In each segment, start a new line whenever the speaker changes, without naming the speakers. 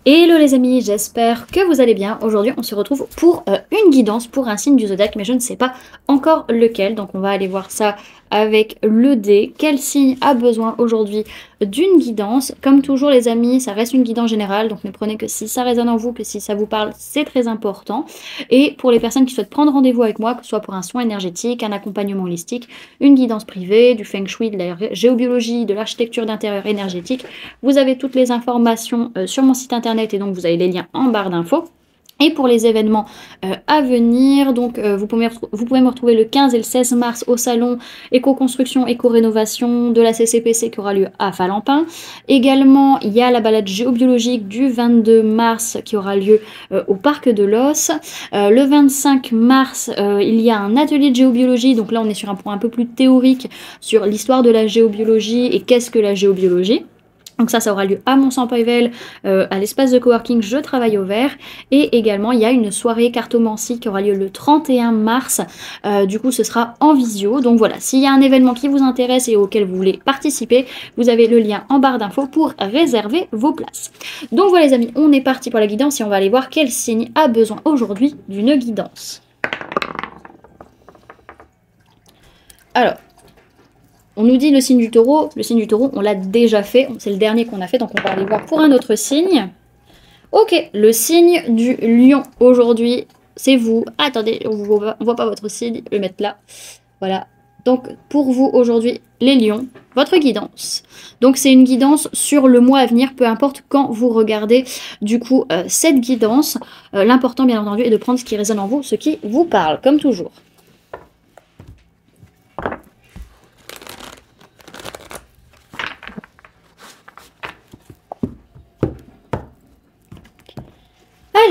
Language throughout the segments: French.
Hello les amis, j'espère que vous allez bien. Aujourd'hui, on se retrouve pour une guidance pour un signe du zodiaque, mais je ne sais pas encore lequel. Donc on va aller voir ça avec le dé. Quel signe a besoin aujourd'hui d'une guidance? Comme toujours les amis, ça reste une guidance générale, donc ne prenez que si ça résonne en vous, que si ça vous parle, c'est très important. Et pour les personnes qui souhaitent prendre rendez-vous avec moi, que ce soit pour un soin énergétique, un accompagnement holistique, une guidance privée, du feng shui, de la géobiologie, de l'architecture d'intérieur énergétique, vous avez toutes les informations sur mon site internet et donc vous avez les liens en barre d'infos. Et pour les événements à venir, donc vous pouvez me retrouver le 15 et le 16 mars au salon Éco-construction, Éco-rénovation de la CCPC qui aura lieu à Falampin. Également, il y a la balade géobiologique du 22 mars qui aura lieu au Parc de l'Os. Le 25 mars, il y a un atelier de géobiologie, donc là on est sur un point un peu plus théorique sur l'histoire de la géobiologie et qu'est-ce que la géobiologie. Donc ça aura lieu à Mont-Saint-Pével, à l'espace de coworking Je Travaille au Vert. Et également, il y a une soirée cartomancie qui aura lieu le 31 mars. Du coup, ce sera en visio. Donc voilà, s'il y a un événement qui vous intéresse et auquel vous voulez participer, vous avez le lien en barre d'infos pour réserver vos places. Donc voilà les amis, on est parti pour la guidance et on va aller voir quel signe a besoin aujourd'hui d'une guidance. Alors, on nous dit le signe du taureau. Le signe du taureau, on l'a déjà fait. C'est le dernier qu'on a fait, donc on va aller voir pour un autre signe. Ok, le signe du lion aujourd'hui, c'est vous. Attendez, on voit pas votre signe. Je vais le mettre là. Voilà. Donc, pour vous aujourd'hui, les lions, votre guidance. Donc, c'est une guidance sur le mois à venir, peu importe quand vous regardez, du coup, cette guidance. L'important, bien entendu, est de prendre ce qui résonne en vous, ce qui vous parle, comme toujours.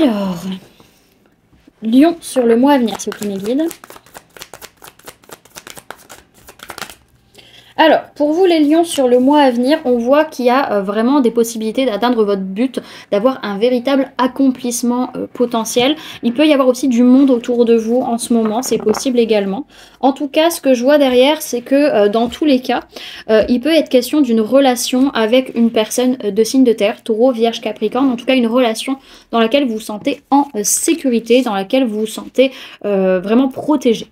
Alors, Lion sur le mois à venir, s'il vous plaît, mes guides. Alors, pour vous les lions sur le mois à venir, on voit qu'il y a vraiment des possibilités d'atteindre votre but, d'avoir un véritable accomplissement potentiel. Il peut y avoir aussi du monde autour de vous en ce moment, c'est possible également. En tout cas, ce que je vois derrière, c'est que dans tous les cas, il peut être question d'une relation avec une personne de signe de terre, taureau, vierge, capricorne, en tout cas une relation dans laquelle vous vous sentez en sécurité, dans laquelle vous vous sentez vraiment protégé.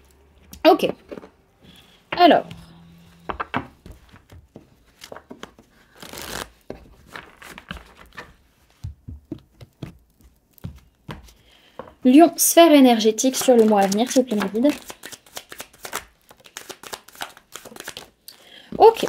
Ok. Alors... Lion, sphère énergétique sur le mois à venir, s'il vous plaît, mes guides. Ok.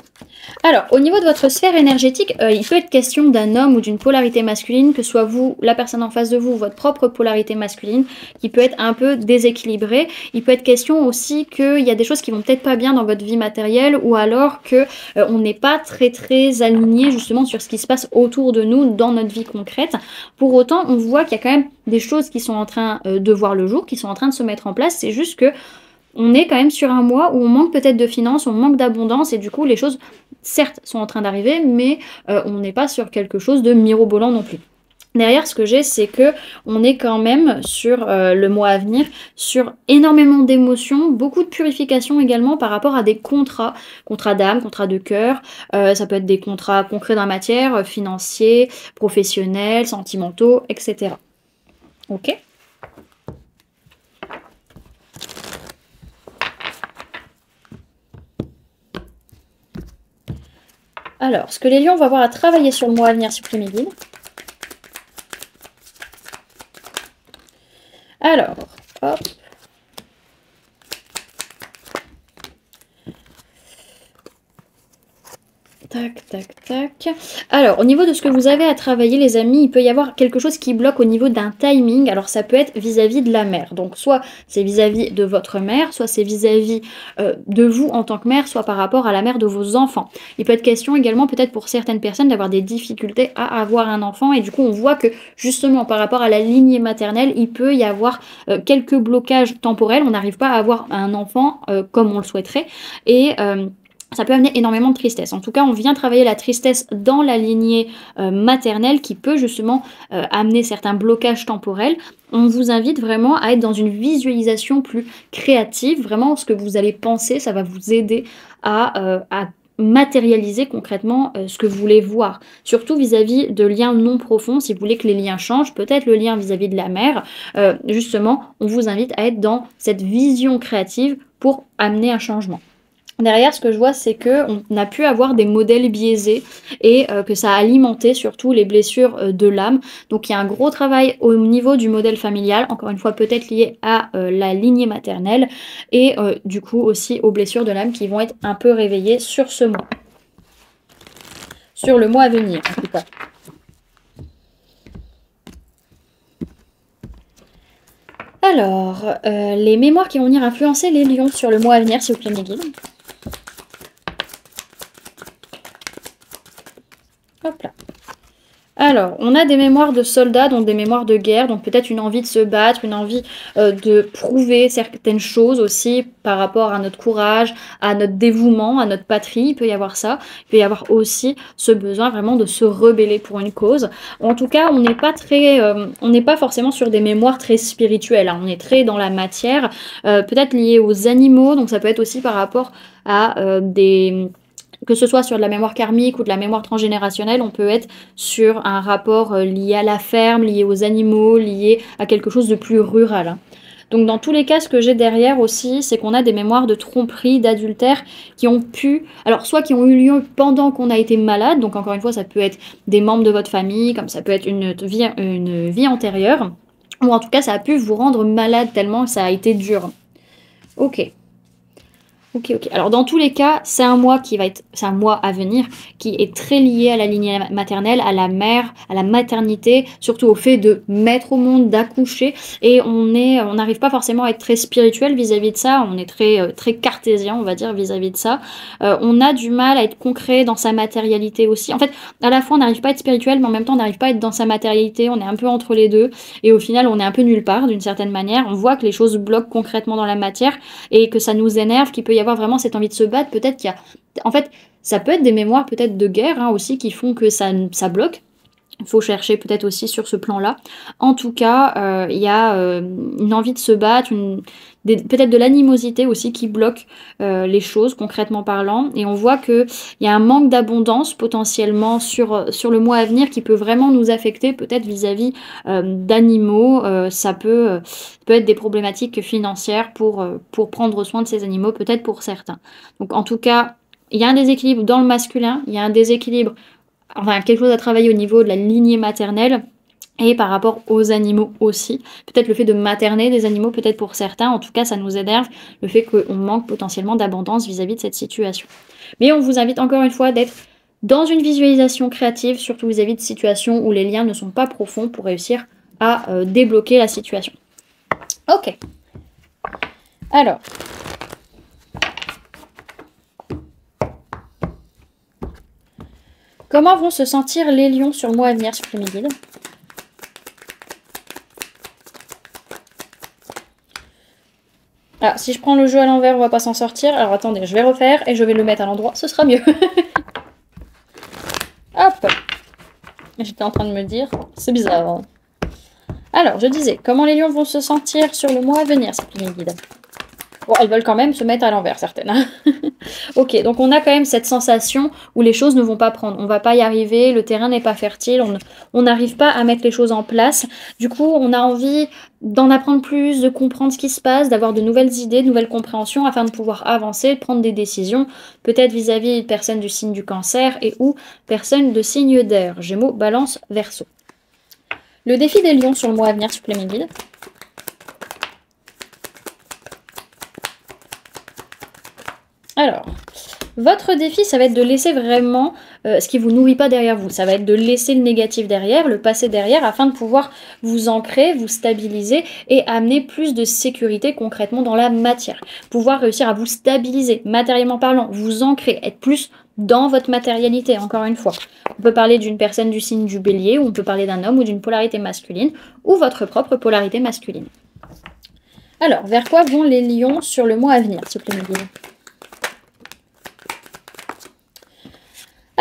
Alors, au niveau de votre sphère énergétique, il peut être question d'un homme ou d'une polarité masculine, que ce soit vous, la personne en face de vous, votre propre polarité masculine, qui peut être un peu déséquilibrée. Il peut être question aussi qu'il y a des choses qui vont peut-être pas bien dans votre vie matérielle, ou alors que on n'est pas très aligné justement sur ce qui se passe autour de nous dans notre vie concrète. Pour autant, on voit qu'il y a quand même des choses qui sont en train de voir le jour, qui sont en train de se mettre en place. C'est juste que on est quand même sur un mois où on manque peut-être de finances, on manque d'abondance et du coup les choses, certes, sont en train d'arriver, mais on n'est pas sur quelque chose de mirobolant non plus. Derrière, ce que j'ai, c'est que on est quand même sur le mois à venir, sur énormément d'émotions, beaucoup de purification également par rapport à des contrats, contrats d'âme, contrats de cœur, ça peut être des contrats concrets dans la matière, financiers, professionnels, sentimentaux, etc. Ok ? Alors, ce que les lions vont avoir à travailler sur le mois à venir, s'il vous plaît, mes guides. Alors, hop. Tac. Alors, au niveau de ce que vous avez à travailler, les amis, il peut y avoir quelque chose qui bloque au niveau d'un timing. Alors, ça peut être vis-à-vis de la mère. Donc, soit c'est vis-à-vis de votre mère, soit c'est vis-à-vis de vous en tant que mère, soit par rapport à la mère de vos enfants. Il peut être question également, peut-être pour certaines personnes, d'avoir des difficultés à avoir un enfant. Et du coup, on voit que, justement, par rapport à la lignée maternelle, il peut y avoir quelques blocages temporels. On n'arrive pas à avoir un enfant comme on le souhaiterait. Et... ça peut amener énormément de tristesse. En tout cas, on vient travailler la tristesse dans la lignée maternelle qui peut justement amener certains blocages temporels. On vous invite vraiment à être dans une visualisation plus créative. Vraiment, ce que vous allez penser, ça va vous aider à matérialiser concrètement ce que vous voulez voir. Surtout vis-à-vis de liens non profonds, si vous voulez que les liens changent, peut-être le lien vis-à-vis de la mère, justement, on vous invite à être dans cette vision créative pour amener un changement. Derrière, ce que je vois, c'est qu'on a pu avoir des modèles biaisés et que ça a alimenté surtout les blessures de l'âme. Donc, il y a un gros travail au niveau du modèle familial, encore une fois, peut-être lié à la lignée maternelle et du coup aussi aux blessures de l'âme qui vont être un peu réveillées sur ce mois. Sur le mois à venir, en tout cas. Alors, les mémoires qui vont venir influencer les lions sur le mois à venir, s'il vous plaît, mes guides. Hop là. Alors, on a des mémoires de soldats, donc des mémoires de guerre, donc peut-être une envie de se battre, une envie de prouver certaines choses aussi par rapport à notre courage, à notre dévouement, à notre patrie, il peut y avoir ça. Il peut y avoir aussi ce besoin vraiment de se rebeller pour une cause. En tout cas, on n'est pas très, on n'est pas forcément sur des mémoires très spirituelles, hein. On est très dans la matière, peut-être lié aux animaux, donc ça peut être aussi par rapport à que ce soit sur de la mémoire karmique ou de la mémoire transgénérationnelle, on peut être sur un rapport lié à la ferme, lié aux animaux, lié à quelque chose de plus rural, hein. Donc dans tous les cas, ce que j'ai derrière aussi, c'est qu'on a des mémoires de tromperie, d'adultère qui ont pu, alors soit qui ont eu lieu pendant qu'on a été malade, donc encore une fois, ça peut être des membres de votre famille, comme ça peut être une vie antérieure, ou en tout cas, ça a pu vous rendre malade tellement ça a été dur. Ok. Ok. Alors dans tous les cas, c'est un mois c'est un mois à venir qui est très lié à la lignée maternelle, à la mère, à la maternité, surtout au fait de mettre au monde, d'accoucher. Et on n'arrive pas forcément à être très spirituel vis-à-vis de ça. On est très cartésien, on va dire, vis-à-vis de ça. On a du mal à être concret dans sa matérialité aussi. En fait, à la fois, on n'arrive pas à être spirituel, mais en même temps, on n'arrive pas à être dans sa matérialité. On est un peu entre les deux. Et au final, on est un peu nulle part, d'une certaine manière. On voit que les choses bloquent concrètement dans la matière et que ça nous énerve, qu'il peut y avoir vraiment cette envie de se battre. Peut-être qu'il y a... En fait, ça peut être des mémoires peut-être de guerre, hein, aussi qui font que ça bloque. Il faut chercher peut-être aussi sur ce plan-là. En tout cas, il y a une envie de se battre, peut-être de l'animosité aussi qui bloque les choses, concrètement parlant. Et on voit qu'il y a un manque d'abondance potentiellement sur le mois à venir qui peut vraiment nous affecter, peut-être vis-à-vis d'animaux. Ça peut être des problématiques financières pour prendre soin de ces animaux, peut-être pour certains. Donc en tout cas, il y a un déséquilibre dans le masculin, il y a un déséquilibre, enfin quelque chose à travailler au niveau de la lignée maternelle et par rapport aux animaux aussi. Peut-être le fait de materner des animaux, peut-être pour certains, en tout cas ça nous énerve, le fait qu'on manque potentiellement d'abondance vis-à-vis de cette situation. Mais on vous invite encore une fois d'être dans une visualisation créative, surtout vis-à-vis de situations où les liens ne sont pas profonds pour réussir à débloquer la situation. Ok. Alors... comment vont se sentir les lions sur le mois à venir, sur mes guides? Alors, si je prends le jeu à l'envers, on va pas s'en sortir. Alors, attendez, je vais refaire et je vais le mettre à l'endroit. Ce sera mieux. Hop. J'étais en train de me dire, c'est bizarre. Alors, je disais, comment les lions vont se sentir sur le mois à venir, mes guides? Bon, elles veulent quand même se mettre à l'envers, certaines, hein. Ok, donc on a quand même cette sensation où les choses ne vont pas prendre. On va pas y arriver, le terrain n'est pas fertile, on n'arrive pas à mettre les choses en place. Du coup, on a envie d'en apprendre plus, de comprendre ce qui se passe, d'avoir de nouvelles idées, de nouvelles compréhensions afin de pouvoir avancer, prendre des décisions, peut-être vis-à-vis de personnes du signe du cancer et ou personnes de signe d'air, Gémeaux, Balance, Verseau. Le défi des lions sur le mois à venir, supplément guide. Alors, votre défi, ça va être de laisser vraiment ce qui ne vous nourrit pas derrière vous. Ça va être de laisser le négatif derrière, le passé derrière, afin de pouvoir vous ancrer, vous stabiliser et amener plus de sécurité concrètement dans la matière. Pouvoir réussir à vous stabiliser, matériellement parlant, vous ancrer, être plus dans votre matérialité, encore une fois. On peut parler d'une personne du signe du bélier, ou on peut parler d'un homme ou d'une polarité masculine, ou votre propre polarité masculine. Alors, vers quoi vont les lions sur le mois à venir, s'il vous plaît,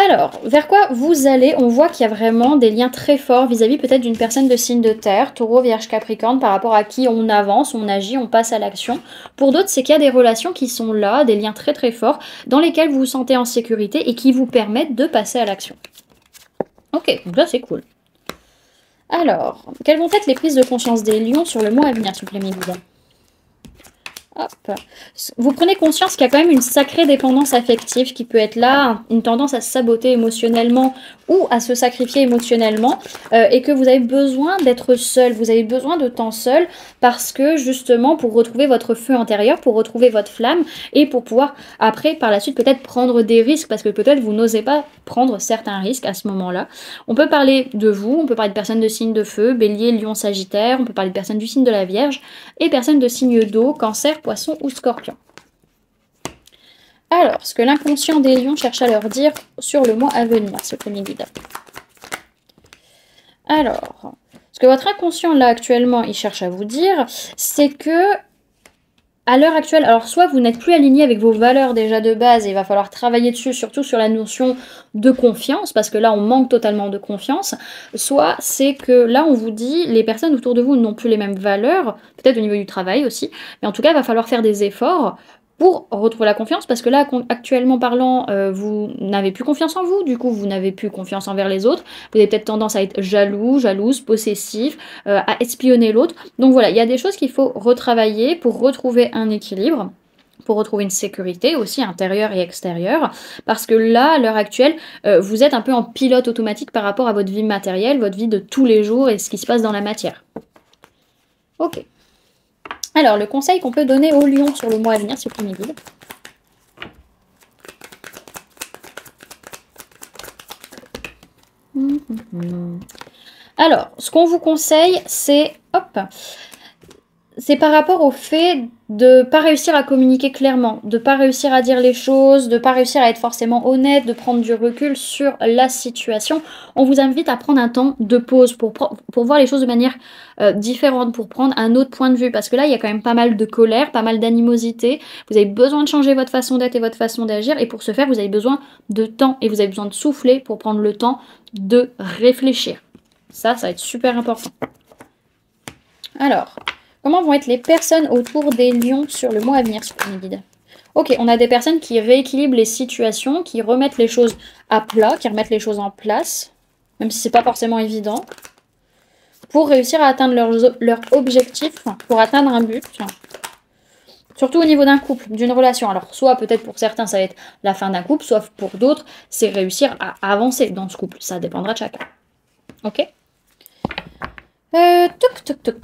Alors, vers quoi vous allez? On voit qu'il y a vraiment des liens très forts vis-à-vis peut-être d'une personne de signe de terre, taureau, vierge, capricorne, par rapport à qui on avance, on agit, on passe à l'action. Pour d'autres, c'est qu'il y a des relations qui sont là, des liens très très forts, dans lesquels vous vous sentez en sécurité et qui vous permettent de passer à l'action. Ok, donc là c'est cool. Alors, quelles vont être les prises de conscience des lions sur le mois à venir, s'il vous plaît, mes guides? Hop. Vous prenez conscience qu'il y a quand même une sacrée dépendance affective qui peut être là, une tendance à se saboter émotionnellement ou à se sacrifier émotionnellement, et que vous avez besoin d'être seul, vous avez besoin de temps seul parce que justement pour retrouver votre feu intérieur, pour retrouver votre flamme et pour pouvoir après par la suite peut-être prendre des risques parce que peut-être vous n'osez pas prendre certains risques à ce moment-là. On peut parler de vous, on peut parler de personnes de signe de feu, bélier, lion, sagittaire, on peut parler de personnes du signe de la Vierge et personnes de signe d'eau, cancer, poisson ou scorpion. Alors, ce que l'inconscient des lions cherche à leur dire sur le mois à venir, ce premier guide. Alors, ce que votre inconscient là actuellement, il cherche à vous dire, c'est que à l'heure actuelle, alors soit vous n'êtes plus aligné avec vos valeurs déjà de base et il va falloir travailler dessus, surtout sur la notion de confiance, parce que là on manque totalement de confiance, soit c'est que là on vous dit, les personnes autour de vous n'ont plus les mêmes valeurs, peut-être au niveau du travail aussi, mais en tout cas il va falloir faire des efforts pour retrouver la confiance, parce que là, actuellement parlant, vous n'avez plus confiance en vous, du coup, vous n'avez plus confiance envers les autres, vous avez peut-être tendance à être jaloux, jalouse, possessif, à espionner l'autre. Donc voilà, il y a des choses qu'il faut retravailler pour retrouver un équilibre, pour retrouver une sécurité aussi intérieure et extérieure, parce que là, à l'heure actuelle, vous êtes un peu en pilote automatique par rapport à votre vie matérielle, votre vie de tous les jours et ce qui se passe dans la matière. Ok. Alors, le conseil qu'on peut donner aux lions sur le mois à venir, c'est le premier guide. Alors, ce qu'on vous conseille, c'est... Hop, c'est par rapport au fait de ne pas réussir à communiquer clairement, de ne pas réussir à dire les choses, de ne pas réussir à être forcément honnête, de prendre du recul sur la situation. On vous invite à prendre un temps de pause pour voir les choses de manière différente, pour prendre un autre point de vue. Parce que là, il y a quand même pas mal de colère, pas mal d'animosité. Vous avez besoin de changer votre façon d'être et votre façon d'agir. Et pour ce faire, vous avez besoin de temps et vous avez besoin de souffler pour prendre le temps de réfléchir. Ça va être super important. Alors... comment vont être les personnes autour des lions sur le mois à venir, sur le guide? Ok, on a des personnes qui rééquilibrent les situations, qui remettent les choses à plat, qui remettent les choses en place, même si c'est pas forcément évident, pour réussir à atteindre leur objectif, pour atteindre un but. Surtout au niveau d'un couple, d'une relation. Alors, soit peut-être pour certains, ça va être la fin d'un couple, soit pour d'autres, c'est réussir à avancer dans ce couple. Ça dépendra de chacun. Ok?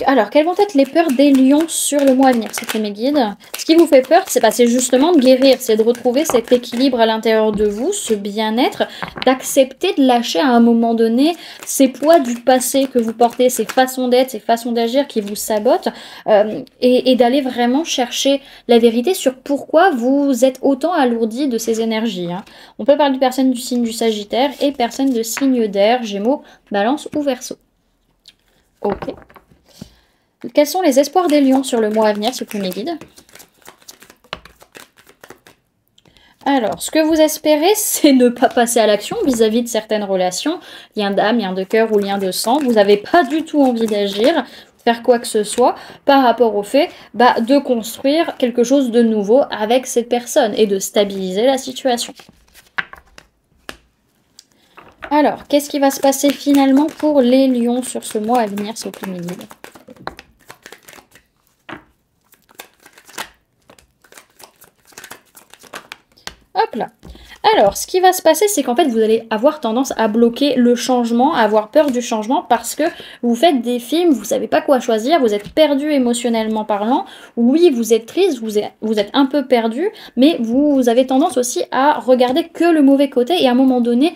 Alors, quelles vont être les peurs des lions sur le mois à venir, c'est mes guides? Ce qui vous fait peur, c'est justement de guérir, c'est de retrouver cet équilibre à l'intérieur de vous, ce bien-être, d'accepter de lâcher à un moment donné ces poids du passé que vous portez, ces façons d'être, ces façons d'agir qui vous sabotent, et d'aller vraiment chercher la vérité sur pourquoi vous êtes autant alourdi de ces énergies. Hein. On peut parler de personnes du signe du Sagittaire et personnes de signe d'air, Gémeaux, Balance ou Verseau. Ok. Quels sont les espoirs des lions sur le mois à venir, ce premier guide? Alors, ce que vous espérez, c'est ne pas passer à l'action vis-à-vis de certaines relations, lien d'âme, lien de cœur ou lien de sang. Vous n'avez pas du tout envie d'agir, faire quoi que ce soit, par rapport au fait de construire quelque chose de nouveau avec cette personne et de stabiliser la situation. Alors, qu'est-ce qui va se passer finalement pour les lions sur ce mois à venir, ce premier guide? Hop là. Alors, ce qui va se passer, c'est qu'en fait, vous allez avoir tendance à bloquer le changement, à avoir peur du changement parce que vous faites des films, vous ne savez pas quoi choisir, vous êtes perdu émotionnellement parlant. Oui, vous êtes triste, vous êtes un peu perdu, mais vous avez tendance aussi à regarder que le mauvais côté et à un moment donné,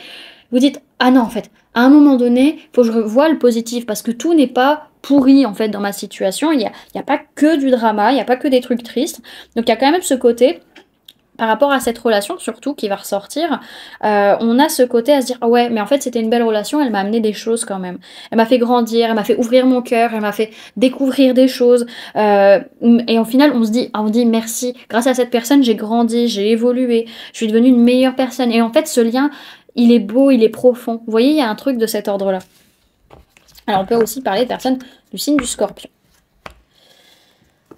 vous dites « Ah non, en fait, à un moment donné, il faut que je voie le positif parce que tout n'est pas pourri en fait dans ma situation. Il n'y a pas que du drama, il n'y a pas que des trucs tristes. Donc il y a quand même ce côté... par rapport à cette relation, surtout, qui va ressortir, on a ce côté à se dire « ouais, mais en fait, c'était une belle relation, elle m'a amené des choses quand même. Elle m'a fait grandir, elle m'a fait ouvrir mon cœur, elle m'a fait découvrir des choses. Et au final, on dit merci. Grâce à cette personne, j'ai grandi, j'ai évolué, je suis devenue une meilleure personne. » Et en fait, ce lien, il est beau, il est profond. Vous voyez, il y a un truc de cet ordre-là. Alors, on peut aussi parler de personnes du signe du Scorpion.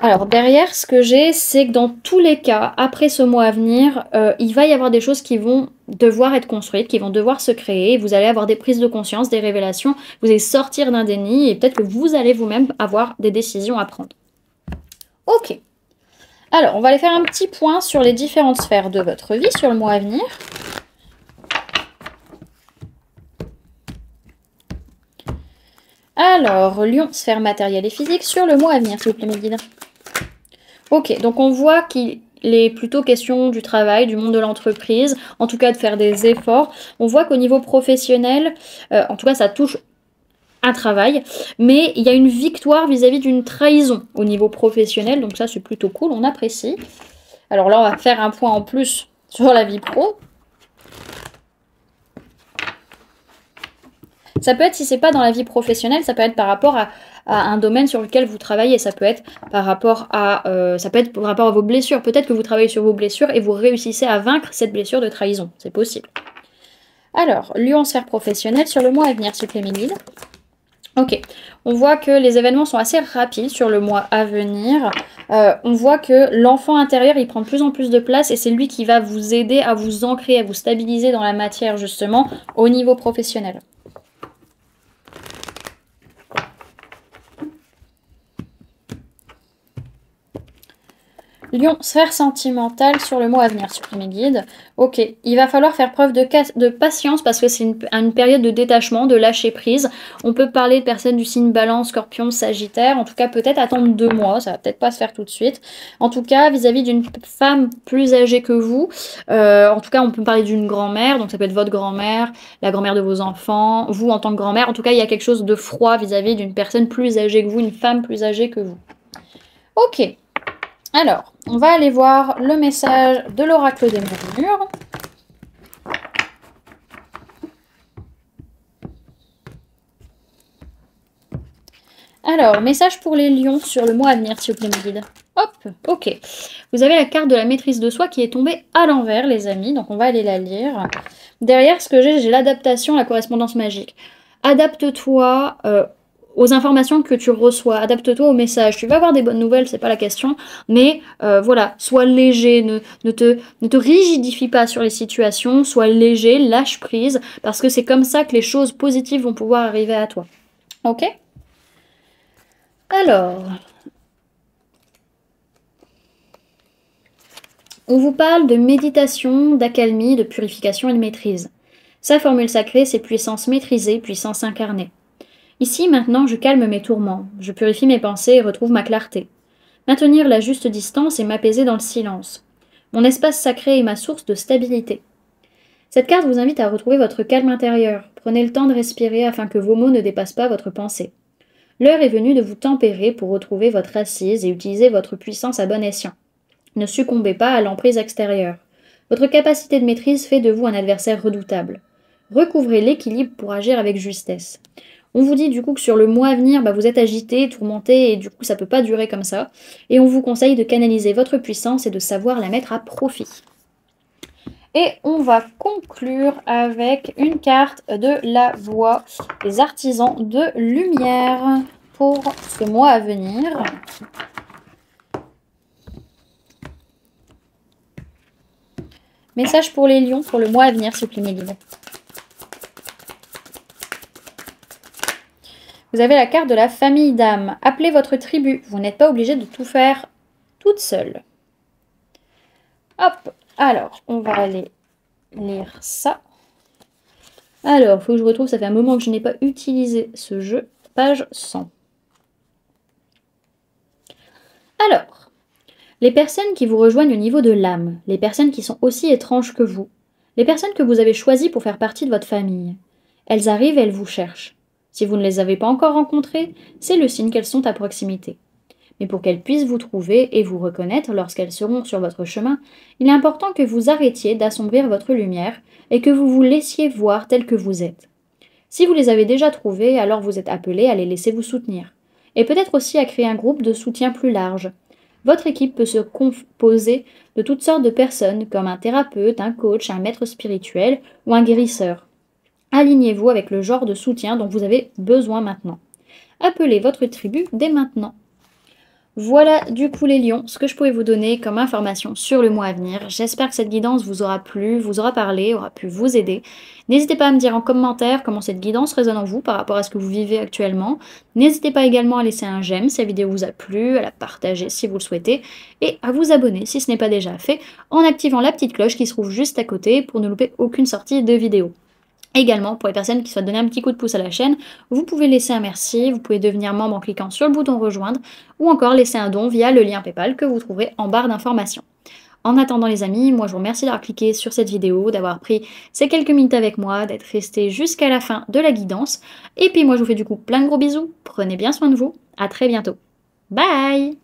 Alors, derrière, ce que j'ai, c'est que dans tous les cas, après ce mois à venir, il va y avoir des choses qui vont devoir être construites, qui vont devoir se créer. Vous allez avoir des prises de conscience, des révélations. Vous allez sortir d'un déni et peut-être que vous allez vous-même avoir des décisions à prendre. Ok. Alors, on va aller faire un petit point sur les différentes sphères de votre vie sur le mois à venir. Alors, Lion, sphère matérielle et physique sur le mois à venir, s'il vous plaît, mes guides. Ok, donc on voit qu'il est plutôt question du travail, du monde de l'entreprise, en tout cas de faire des efforts. On voit qu'au niveau professionnel, en tout cas ça touche un travail, mais il y a une victoire vis-à-vis d'une trahison au niveau professionnel, donc ça c'est plutôt cool, on apprécie. Alors là on va faire un point en plus sur la vie pro. Ça peut être, si c'est pas dans la vie professionnelle, ça peut être par rapport à un domaine sur lequel vous travaillez. Ça peut être par rapport à, par rapport à vos blessures. Peut-être que vous travaillez sur vos blessures et vous réussissez à vaincre cette blessure de trahison. C'est possible. Alors, Lion en sphère professionnelle sur le mois à venir, s'il vous plaît, mes guides. Ok, on voit que les événements sont assez rapides sur le mois à venir. On voit que l'enfant intérieur, il prend de plus en plus de place et c'est lui qui va vous aider à vous ancrer, à vous stabiliser dans la matière, justement, au niveau professionnel. Lion, sphère sentimentale sur le mois à venir, sur mes guides. Ok, il va falloir faire preuve de patience parce que c'est une période de détachement, de lâcher prise. On peut parler de personnes du signe Balance, Scorpion, Sagittaire. En tout cas, peut-être attendre 2 mois, ça va peut-être pas se faire tout de suite. En tout cas, vis-à-vis d'une femme plus âgée que vous, en tout cas, on peut parler d'une grand-mère. Donc ça peut être votre grand-mère, la grand-mère de vos enfants, vous en tant que grand-mère. En tout cas, il y a quelque chose de froid vis-à-vis d'une personne plus âgée que vous, une femme plus âgée que vous. Ok. Alors, on va aller voir le message de l'oracle des murmures. Alors, message pour les lions sur le mois à venir, s'il vous plaît, mes guides. Hop, ok. Vous avez la carte de la maîtrise de soi qui est tombée à l'envers, les amis. Donc, on va aller la lire. Derrière, ce que j'ai l'adaptation, la correspondance magique. Adapte-toi aux informations que tu reçois, adapte-toi aux messages. Tu vas avoir des bonnes nouvelles, c'est pas la question, mais voilà, sois léger, ne te rigidifie pas sur les situations, sois léger, lâche prise, parce que c'est comme ça que les choses positives vont pouvoir arriver à toi. Ok? Alors, on vous parle de méditation, d'accalmie, de purification et de maîtrise. Sa formule sacrée, c'est puissance maîtrisée, puissance incarnée. Ici, maintenant, je calme mes tourments, je purifie mes pensées et retrouve ma clarté. Maintenir la juste distance et m'apaiser dans le silence. Mon espace sacré est ma source de stabilité. Cette carte vous invite à retrouver votre calme intérieur. Prenez le temps de respirer afin que vos mots ne dépassent pas votre pensée. L'heure est venue de vous tempérer pour retrouver votre assise et utiliser votre puissance à bon escient. Ne succombez pas à l'emprise extérieure. Votre capacité de maîtrise fait de vous un adversaire redoutable. Recouvrez l'équilibre pour agir avec justesse. On vous dit du coup que sur le mois à venir, vous êtes agité, tourmenté et du coup ça peut pas durer comme ça. Et on vous conseille de canaliser votre puissance et de savoir la mettre à profit. Et on va conclure avec une carte de la voix des artisans de lumière pour ce mois à venir. Message pour les lions pour le mois à venir, s'il vous plaît, mes guides. Vous avez la carte de la famille d'âme. Appelez votre tribu. Vous n'êtes pas obligé de tout faire toute seule. Hop. Alors, on va aller lire ça. Alors, il faut que je retrouve. Ça fait un moment que je n'ai pas utilisé ce jeu. Page 100. Alors, les personnes qui vous rejoignent au niveau de l'âme, les personnes qui sont aussi étranges que vous, les personnes que vous avez choisies pour faire partie de votre famille, elles arrivent et elles vous cherchent. Si vous ne les avez pas encore rencontrées, c'est le signe qu'elles sont à proximité. Mais pour qu'elles puissent vous trouver et vous reconnaître lorsqu'elles seront sur votre chemin, il est important que vous arrêtiez d'assombrir votre lumière et que vous vous laissiez voir tel que vous êtes. Si vous les avez déjà trouvées, alors vous êtes appelé à les laisser vous soutenir. Et peut-être aussi à créer un groupe de soutien plus large. Votre équipe peut se composer de toutes sortes de personnes, comme un thérapeute, un coach, un maître spirituel ou un guérisseur. Alignez-vous avec le genre de soutien dont vous avez besoin maintenant. Appelez votre tribu dès maintenant. Voilà du coup les lions, ce que je pouvais vous donner comme information sur le mois à venir. J'espère que cette guidance vous aura plu, vous aura parlé, aura pu vous aider. N'hésitez pas à me dire en commentaire comment cette guidance résonne en vous par rapport à ce que vous vivez actuellement. N'hésitez pas également à laisser un j'aime si la vidéo vous a plu, à la partager si vous le souhaitez, et à vous abonner si ce n'est pas déjà fait, en activant la petite cloche qui se trouve juste à côté pour ne louper aucune sortie de vidéo. Également, pour les personnes qui souhaitent donner un petit coup de pouce à la chaîne, vous pouvez laisser un merci, vous pouvez devenir membre en cliquant sur le bouton rejoindre ou encore laisser un don via le lien PayPal que vous trouverez en barre d'informations. En attendant les amis, moi je vous remercie d'avoir cliqué sur cette vidéo, d'avoir pris ces quelques minutes avec moi, d'être resté jusqu'à la fin de la guidance. Et puis moi je vous fais du coup plein de gros bisous, prenez bien soin de vous, à très bientôt. Bye!